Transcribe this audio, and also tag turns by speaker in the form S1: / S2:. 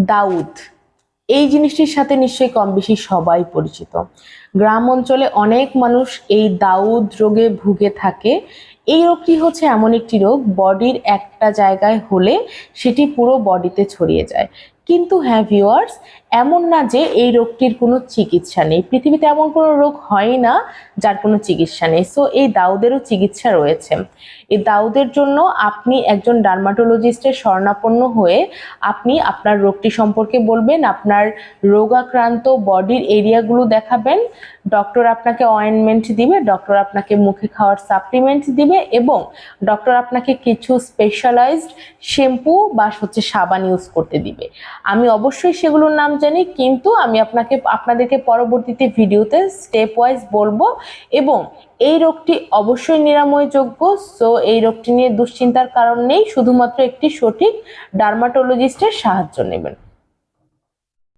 S1: দাউদ, এই জিনিসটির সাথে নিশ্চয়ই কম বেশি সবাই পরিচিত। গ্রাম অঞ্চলে অনেক মানুষ এই দাউদ রোগে ভুগে থাকে। এই রোগটি হচ্ছে এমন একটি রোগ, বডির একটা জায়গায় হলে সেটি পুরো বডিতে ছড়িয়ে যায়। কিন্তু হ্যাঁ ভিউয়ার্স, এমন না যে এই রোগটির কোনো চিকিৎসা নেই। পৃথিবীতে এমন কোনো রোগ হয় না যার কোনো চিকিৎসা নেই। সো এই দাউদেরও চিকিৎসা রয়েছে। এই দাউদের জন্য আপনি একজন ডার্মাটোলজিস্টের শরণাপন্ন হয়ে আপনি আপনার রোগটি সম্পর্কে বলবেন, আপনার রোগাক্রান্ত বডির এরিয়াগুলো দেখাবেন। ডক্টর আপনাকে অয়েনমেন্ট দিবে, ডক্টর আপনাকে মুখে খাওয়ার সাপ্লিমেন্ট দিবে এবং ডক্টর আপনাকে কিছু স্পেশালাইজড শ্যাম্পু বা সাবান ইউজ করতে দিবে। আমি অবশ্যই সেগুলোর নাম জানি, কিন্তু আমি আপনাদেরকে পরবর্তীতে ভিডিওতে স্টেপ ওয়াইজ বলবো। এবং এই রোগটি অবশ্যই নিরাময়যোগ্য। সো এই রোগটি নিয়ে দুশ্চিন্তার কারণ নেই, শুধুমাত্র একটি সঠিক ডার্মাটোলজিস্টের সাহায্য নেবেন।